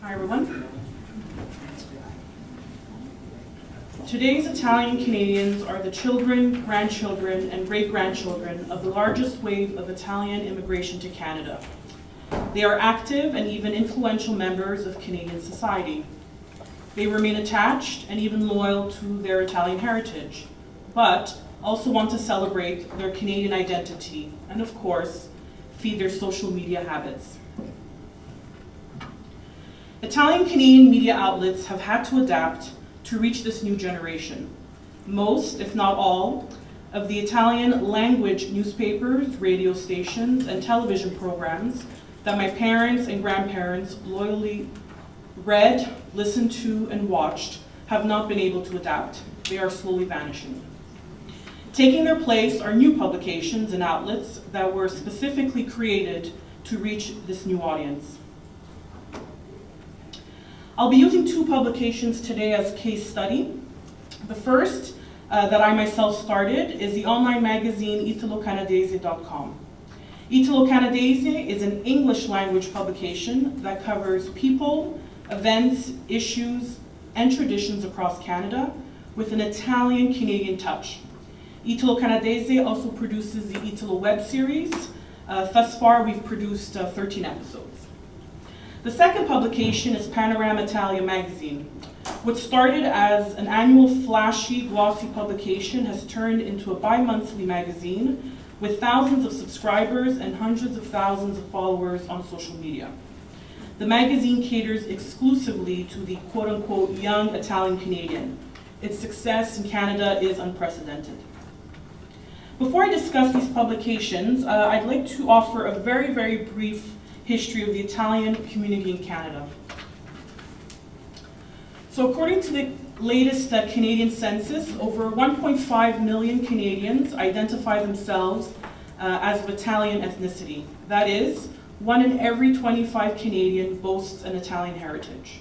Hi everyone. Today's Italian Canadians are the children, grandchildren, and great-grandchildren of the largest wave of Italian immigration to Canada. They are active and even influential members of Canadian society. They remain attached and even loyal to their Italian heritage, but also want to celebrate their Canadian identity and, of course, feed their social media habits. Italian Canadian media outlets have had to adapt to reach this new generation. Most, if not all, of the Italian language newspapers, radio stations, and television programs that my parents and grandparents loyally read, listened to, and watched have not been able to adapt. They are slowly vanishing. Taking their place are new publications and outlets that were specifically created to reach this new audience. I'll be using two publications today as case study. The first that I myself started is the online magazine italocanadese.com. Italo Canadese is an English language publication that covers people, events, issues, and traditions across Canada with an Italian-Canadian touch. Italo Canadese also produces the Italo web series. Thus far, we've produced 13 episodes. The second publication is Panorama Italia magazine. What started as an annual flashy, glossy publication has turned into a bi-monthly magazine with thousands of subscribers and hundreds of thousands of followers on social media. The magazine caters exclusively to the quote-unquote young Italian Canadian. Its success in Canada is unprecedented. Before I discuss these publications, I'd like to offer a very, very brief history of the Italian community in Canada. So according to the latest Canadian census, over 1.5 million Canadians identify themselves as of Italian ethnicity. That is, 1 in every 25 Canadian boasts an Italian heritage.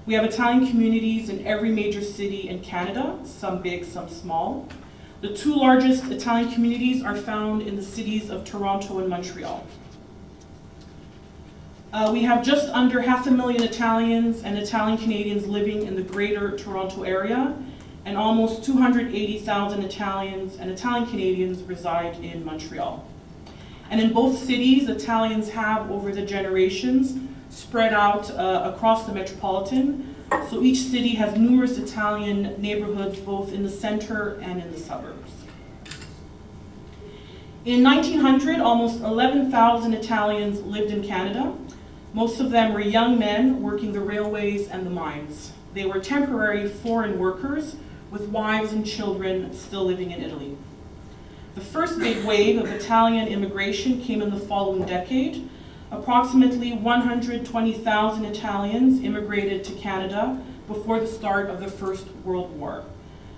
We have Italian communities in every major city in Canada, some big, some small. The two largest Italian communities are found in the cities of Toronto and Montreal. We have just under 500,000 Italians and Italian Canadians living in the Greater Toronto area, and almost 280,000 Italians and Italian Canadians reside in Montreal. And in both cities, Italians have, over the generations, spread out across the metropolitan, so each city has numerous Italian neighborhoods both in the center and in the suburbs. In 1900, almost 11,000 Italians lived in Canada. Most of them were young men working the railways and the mines. They were temporary foreign workers with wives and children still living in Italy. The first big wave of Italian immigration came in the following decade. Approximately 120,000 Italians immigrated to Canada before the start of the First World War.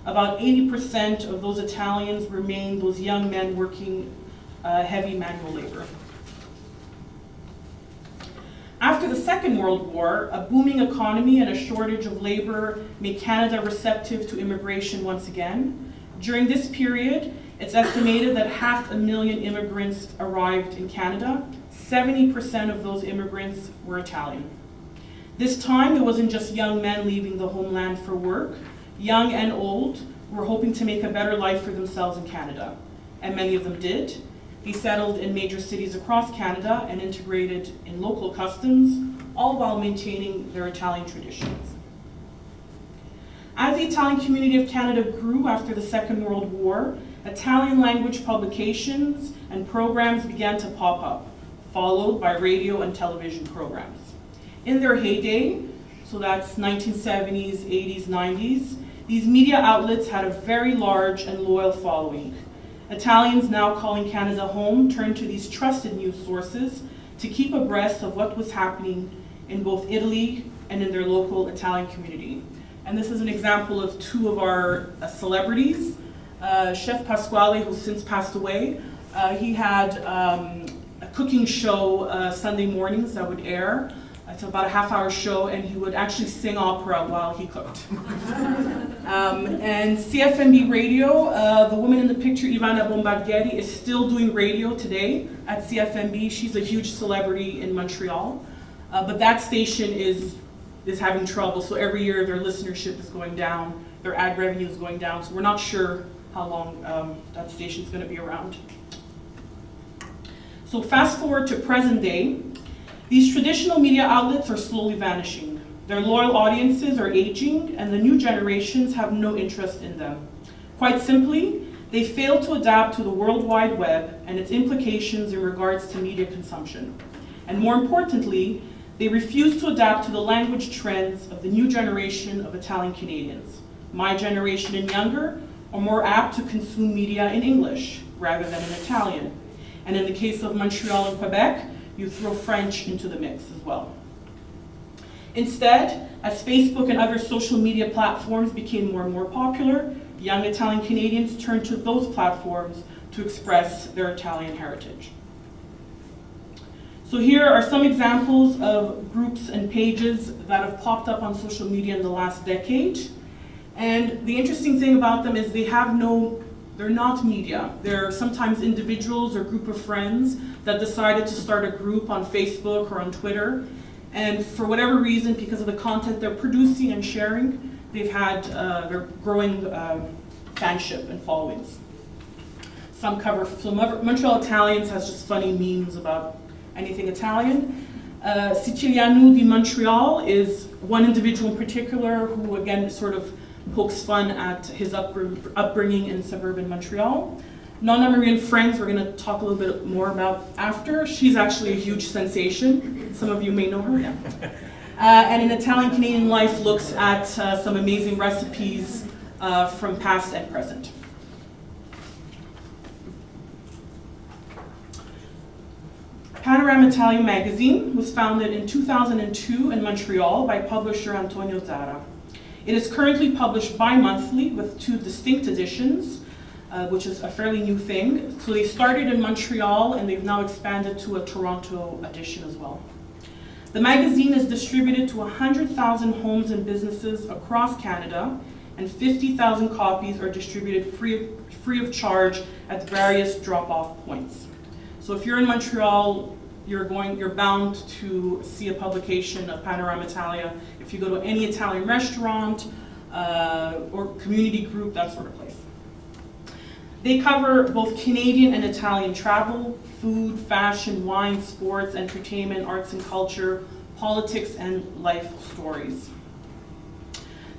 About 80% of those Italians remained those young men working heavy manual labor. After the Second World War, a booming economy and a shortage of labor made Canada receptive to immigration once again. During this period, it's estimated that 500,000 immigrants arrived in Canada. 70% of those immigrants were Italian. This time, it wasn't just young men leaving the homeland for work. Young and old were hoping to make a better life for themselves in Canada, and many of them did. They settled in major cities across Canada and integrated in local customs, all while maintaining their Italian traditions. As the Italian community of Canada grew after the Second World War, Italian language publications and programs began to pop up, followed by radio and television programs. In their heyday, so that's 1970s, 80s, 90s, these media outlets had a very large and loyal following. Italians now calling Canada home turned to these trusted news sources to keep abreast of what was happening in both Italy and in their local Italian community. And this is an example of two of our celebrities. Chef Pasquale, who's since passed away, he had a cooking show Sunday mornings that would air. It's about a half-hour show, and he would actually sing opera while he cooked. And CFMB radio, the woman in the picture, Ivana Bombardieri, is still doing radio today at CFMB. She's a huge celebrity in Montreal. But that station is is having trouble. So every year their listenership is going down, their ad revenue is going down. So we're not sure how long that station's going to be around. So fast forward to present day, these traditional media outlets are slowly vanishing. Their loyal audiences are aging, and the new generations have no interest in them. Quite simply, they fail to adapt to the World Wide Web and its implications in regards to media consumption. And more importantly, they refuse to adapt to the language trends of the new generation of Italian Canadians. My generation and younger are more apt to consume media in English rather than in Italian. And in the case of Montreal and Quebec, you throw French into the mix as well. Instead, as Facebook and other social media platforms became more and more popular, young Italian Canadians turned to those platforms to express their Italian heritage. So here are some examples of groups and pages that have popped up on social media in the last decade. And the interesting thing about them is they're not media. They're sometimes individuals or group of friends that decided to start a group on Facebook or on Twitter. And for whatever reason, because of the content they're producing and sharing, they're growing fanship and followings. So Montreal Italians has just funny memes about anything Italian. Siciliano di Montreal is one individual in particular who, again, sort of pokes fun at his upbringing in suburban Montreal. Nonna Marie and Friends, we're going to talk a little bit more about after. She's actually a huge sensation. Some of you may know her, yeah. And an Italian Canadian Life looks at some amazing recipes from past and present. Panorama Italian magazine was founded in 2002 in Montreal by publisher Antonio Zara. It is currently published bi-monthly with 2 distinct editions, which is a fairly new thing. So they started in Montreal and they've now expanded to a Toronto edition as well. The magazine is distributed to 100,000 homes and businesses across Canada, and 50,000 copies are distributed free of charge at various drop-off points. So if you're in Montreal, you're bound to see a publication of Panorama Italia if you go to any Italian restaurant or community group, that sort of place. They cover both Canadian and Italian travel, food, fashion, wine, sports, entertainment, arts and culture, politics, and life stories.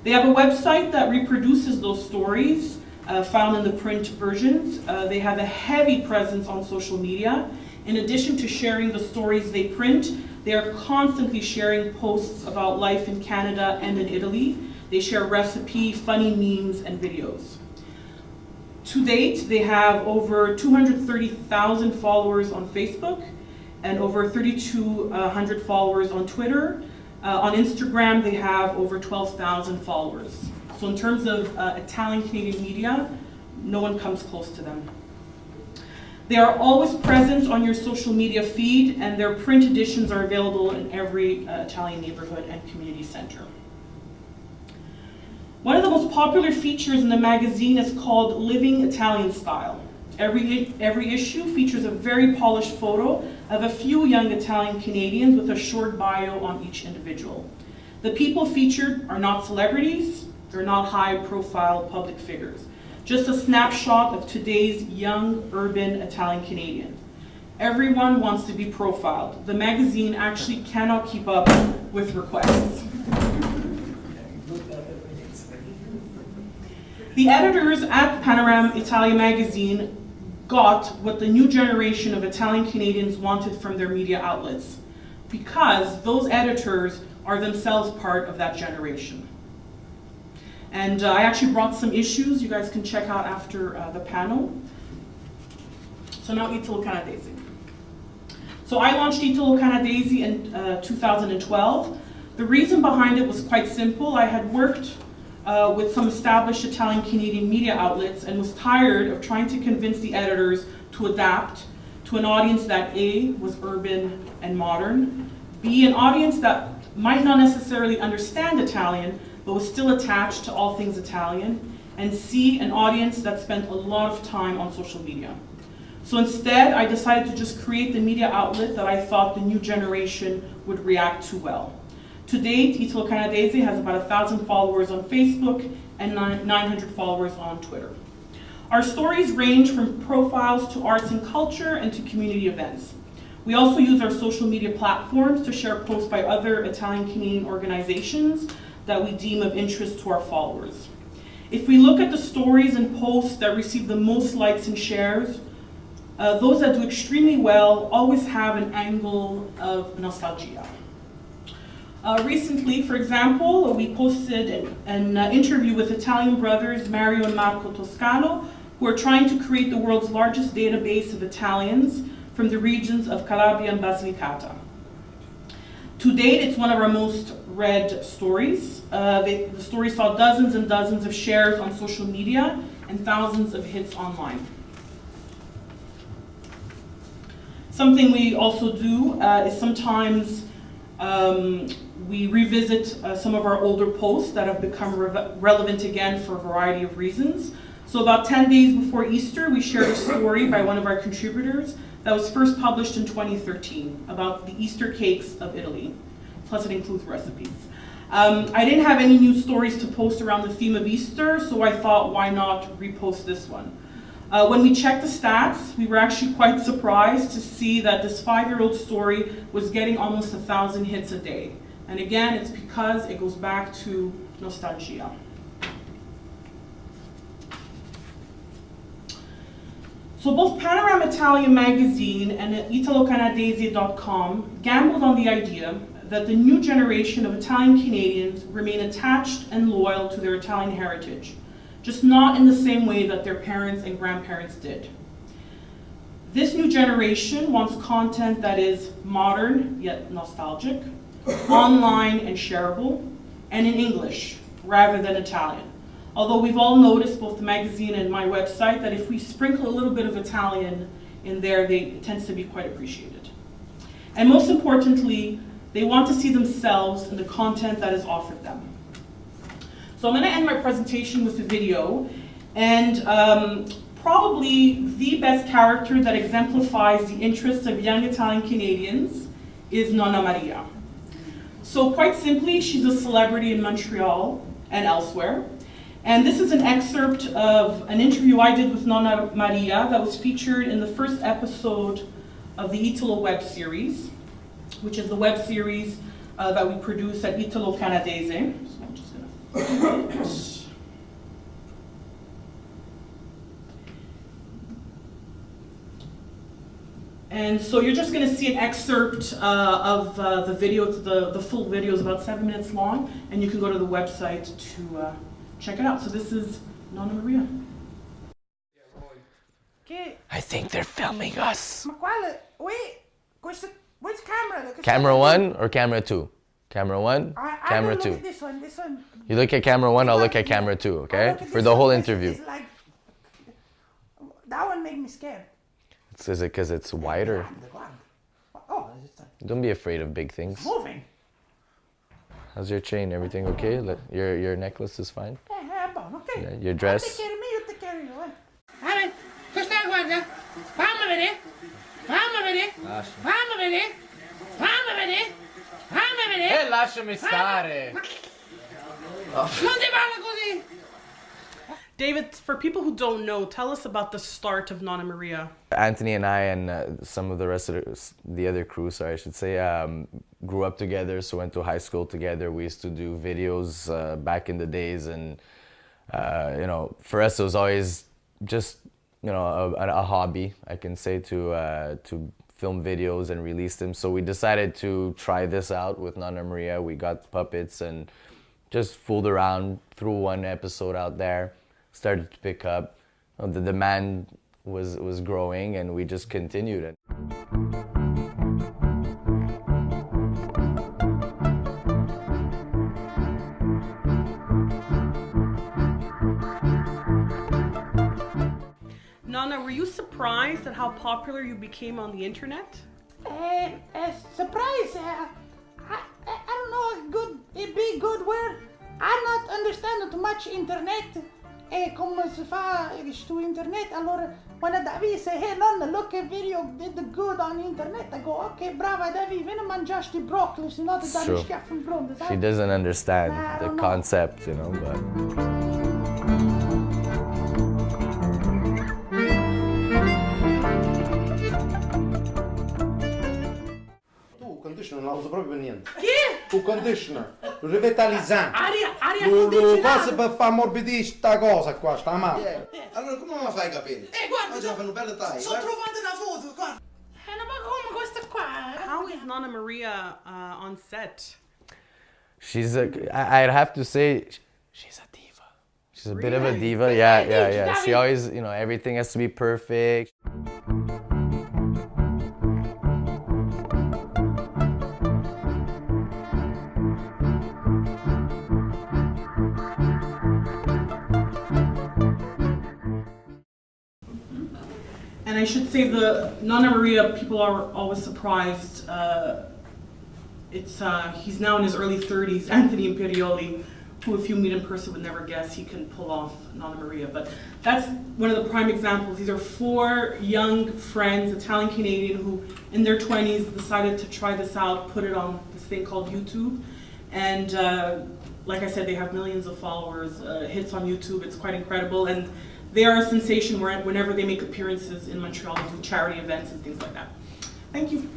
They have a website that reproduces those stories found in the print versions. They have a heavy presence on social media. In addition to sharing the stories they print, they are constantly sharing posts about life in Canada and in Italy. They share recipe, funny memes, and videos. To date, they have over 230,000 followers on Facebook and over 3,200 followers on Twitter. On Instagram, they have over 12,000 followers. So in terms of Italian Canadian media, no one comes close to them. They are always present on your social media feed, and their print editions are available in every Italian neighborhood and community center. One of the most popular features in the magazine is called Living Italian Style. Every issue features a very polished photo of a few young Italian Canadians with a short bio on each individual. The people featured are not celebrities, they're not high-profile public figures. Just a snapshot of today's young, urban Italian Canadian. Everyone wants to be profiled. The magazine actually cannot keep up with requests. The editors at Panorama Italia magazine got what the new generation of Italian Canadians wanted from their media outlets, because those editors are themselves part of that generation. And I actually brought some issues you guys can check out after the panel. So now Italo Canadese. So I launched Italo Canadese in 2012. The reason behind it was quite simple. I had worked with some established Italian Canadian media outlets and was tired of trying to convince the editors to adapt to an audience that A, was urban and modern, B, an audience that might not necessarily understand Italian, but was still attached to all things Italian, and C, an audience that spent a lot of time on social media. So instead, I decided to just create the media outlet that I thought the new generation would react to well. To date, Italo Canadese has about 1,000 followers on Facebook and 900 followers on Twitter. Our stories range from profiles to arts and culture and to community events. We also use our social media platforms to share posts by other Italian Canadian organizations that we deem of interest to our followers. If we look at the stories and posts that receive the most likes and shares, those that do extremely well always have an angle of nostalgia. Recently, for example, we posted an interview with Italian brothers Mario and Marco Toscano, who are trying to create the world's largest database of Italians from the regions of Calabria and Basilicata. To date, it's one of our most read stories. The story saw dozens and dozens of shares on social media and thousands of hits online. Something we also do is sometimes we revisit some of our older posts that have become relevant again for a variety of reasons. So about 10 days before Easter, we shared a story by one of our contributors that was first published in 2013 about the Easter cakes of Italy. Plus it includes recipes. I didn't have any new stories to post around the theme of Easter, so I thought, why not repost this one? When we checked the stats, we were actually quite surprised to see that this 5-year-old story was getting almost 1,000 hits a day. And again, it's because it goes back to nostalgia. So both Panorama Italian magazine and ItaloCanadese.com gambled on the idea that the new generation of Italian Canadians remain attached and loyal to their Italian heritage, just not in the same way that their parents and grandparents did. This new generation wants content that is modern yet nostalgic, online and shareable, and in English rather than Italian. Although we've all noticed, both the magazine and my website, that if we sprinkle a little bit of Italian in there, it tends to be quite appreciated. And most importantly, they want to see themselves in the content that is offered them. So I'm going to end my presentation with a video, and probably the best character that exemplifies the interests of young Italian Canadians is Nonna Maria. So quite simply, she's a celebrity in Montreal and elsewhere. And this is an excerpt of an interview I did with Nonna Maria that was featured in the first episode of the Italo web series, which is the web series that we produce at Italo Canadese. So I'm just gonna And so you're just going to see an excerpt of the video. The full video is about 7 minutes long, and you can go to the website to check it out. So this is Nonna Maria. I think they're filming us. Ma quale? Wait, which camera? Camera 1 or camera 2? Camera 1, camera 2. Look at this one, this one. You look at camera 1, I'll look at camera 2, okay? For the whole interview. It's like, that one made me scared. Is it because it's wider? Oh, Don't be afraid of big things. moving. How's your chain? Everything okay? Your necklace is fine? Yeah, okay. Yeah, your dress? You take care of me, you take care of you. Vabbè, questa guarda, fammi vedere, fammi vedere, fammi vedere, fammi vedere, fammi vedere. Lasciami stare! Non ti parlo così! David, for people who don't know, tell us about the start of Nonna Maria. Anthony and I and some of the rest of the other crew, sorry, I should say, grew up together, so went to high school together. We used to do videos back in the days, and you know, for us it was always just, you know, a hobby, I can say, to film videos and release them. So we decided to try this out with Nonna Maria. We got puppets and just fooled around, threw one episode out there. Started to pick up. The demand was growing, and we just continued it. Nonna, were you surprised at how popular you became on the internet? Surprise. I don't know if good, it be good word. I not understand too much internet. E come si fa su internet? Allora, quando Davide say, hey nonna, look at video, did the good on internet. I go, ok, brava Davide, vieni a mangiare sti broccoli, se no ti dà Sure. lo schiaffo in fronte, sai? She doesn't understand I the don't know. concept, you know, but Tu, conditioner non la uso proprio per niente. Chi? Un conditioner, un rivitalizzante. Aria Lo condizionata. passo per far ammorbidire sta cosa qua, sta male. Allora come la fai i capelli? Guarda, Oggi la fanno bella taglia. sto trovando una foto, guarda. Ma come questa qua? How is Nonna Maria on set? she's I'd have to say she's a diva. She's a bit of a diva. Yeah, yeah, yeah. She always, you know, everything has to be perfect. And I should say the Nonna Maria, people are always surprised. He's now in his early 30s, Anthony Imperioli, who if you meet in person would never guess he can pull off Nonna Maria. But that's one of the prime examples. These are 4 young friends, Italian Canadian, who in their 20s decided to try this out, put it on this thing called YouTube. And like I said, they have millions of followers, hits on YouTube. It's quite incredible. And they are a sensation whenever they make appearances in Montreal. They do charity events and things like that. Thank you.